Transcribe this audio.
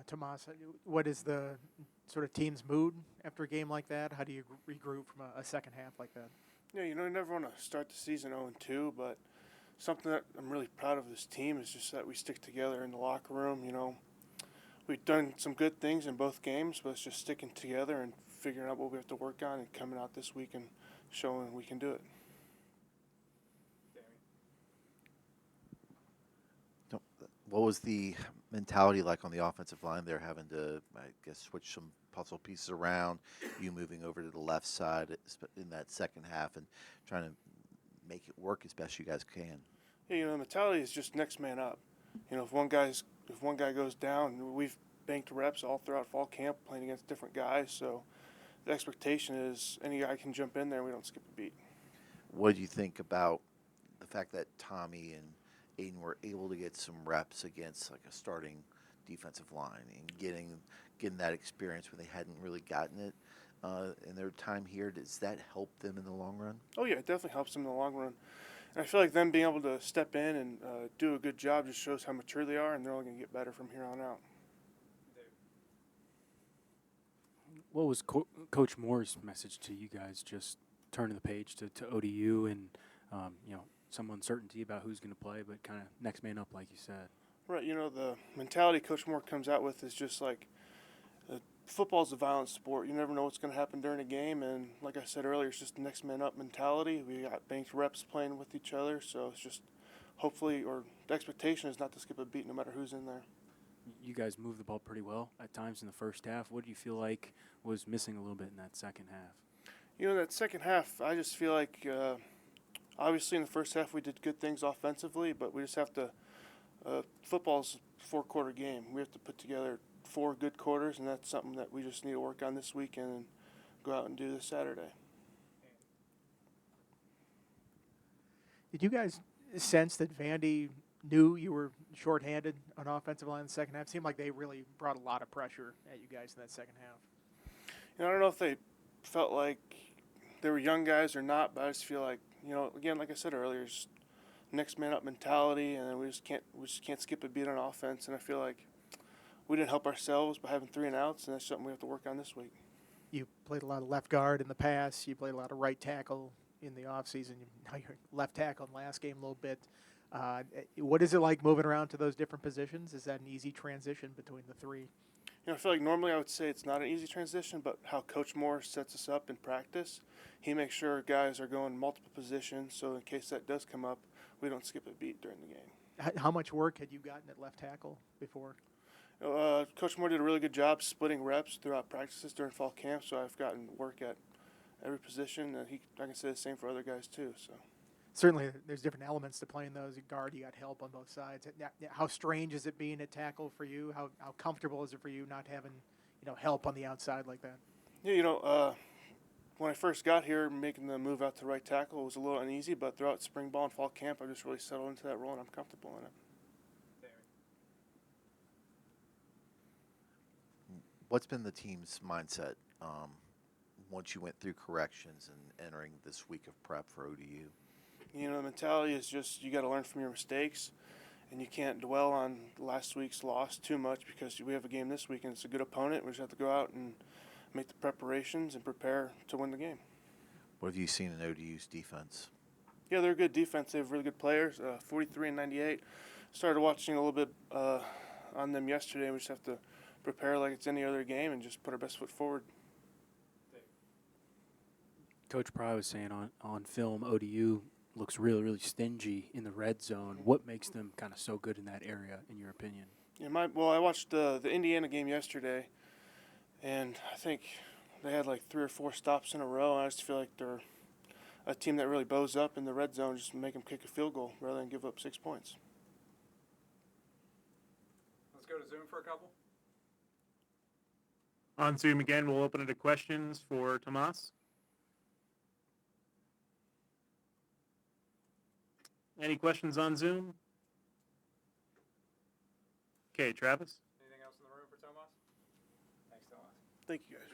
Tomas, what is the sort of team's mood after a game like that? How do you regroup from a second half like that? Yeah, you never want to start the season 0-2, but something that I'm really proud of this team is just that we stick together in the locker room. We've done some good things in both games, but it's just sticking together and figuring out what we have to work on and coming out this week and showing we can do it. What was the mentality like on the offensive line there, having to, I guess, switch some puzzle pieces around, you moving over to the left side in that second half and trying to make it work as best you guys can? Yeah, the mentality is just next man up. If one guy goes down, we've banked reps all throughout fall camp playing against different guys, so the expectation is any guy can jump in there and we don't skip a beat. What do you think about the fact that Tommy and Aiden were able to get some reps against like a starting defensive line and getting that experience when they hadn't really gotten it in their time here? Does that help them in the long run? Oh yeah, it definitely helps them in the long run. And I feel like them being able to step in and do a good job just shows how mature they are, and they're only going to get better from here on out. What was Coach Moore's message to you guys, just turning the page to ODU and, some uncertainty about who's going to play, but kind of next man up, like you said? Right, the mentality Coach Moore comes out with is just like football's a violent sport. You never know what's going to happen during a game, and like I said earlier, it's just the next man up mentality. We got banked reps playing with each other, so it's just hopefully, or the expectation is not to skip a beat no matter who's in there. You guys moved the ball pretty well at times in the first half. What do you feel like was missing a little bit in that second half? That second half, I just feel like obviously in the first half we did good things offensively, but we just have to football's a four-quarter game. We have to put together 4 good quarters, and that's something that we just need to work on this weekend and go out and do this Saturday. Did you guys sense that Vandy knew you were shorthanded on offensive line in the second half? It seemed like they really brought a lot of pressure at you guys in that second half. I don't know if they felt like they were young guys or not, but I just feel like, again, like I said earlier, just next man up mentality, and we just can't skip a beat on offense. And I feel like we didn't help ourselves by having 3 and outs, and that's something we have to work on this week. You played a lot of left guard in the past. You played a lot of right tackle in the offseason. Now you're left tackle in the last game a little bit. What is it like moving around to those different positions? Is that an easy transition between the 3? I feel like normally I would say it's not an easy transition, but how Coach Moore sets us up in practice, he makes sure guys are going multiple positions, so in case that does come up, we don't skip a beat during the game. How much work had you gotten at left tackle before? Coach Moore did a really good job splitting reps throughout practices during fall camp, so I've gotten work at every position, and I can say the same for other guys too. So certainly there's different elements to playing those. At guard, you got help on both sides. How strange is it being at tackle for you? How comfortable is it for you not having help on the outside like that? Yeah, when I first got here, making the move out to right tackle was a little uneasy, but throughout spring ball and fall camp, I just really settled into that role, and I'm comfortable in it. What's been the team's mindset once you went through corrections and entering this week of prep for ODU? The mentality is just you got to learn from your mistakes, and you can't dwell on last week's loss too much because we have a game this week, and it's a good opponent. We just have to go out and make the preparations and prepare to win the game. What have you seen in ODU's defense? Yeah, they're a good defense. They have really good players, 43 and 98. Started watching a little bit on them yesterday, and we just have to prepare like it's any other game and just put our best foot forward. Coach Pry was saying on film, ODU looks really, really stingy in the red zone. What makes them kind of so good in that area, in your opinion? Yeah, I watched the Indiana game yesterday, and I think they had like 3 or 4 stops in a row. And I just feel like they're a team that really bows up in the red zone, just make them kick a field goal rather than give up 6 points. Let's go to Zoom for a couple. On Zoom again, we'll open it to questions for Tomas. Any questions on Zoom? Okay, Travis. Anything else in the room for Tomas? Thanks, Tomas. Thank you, guys.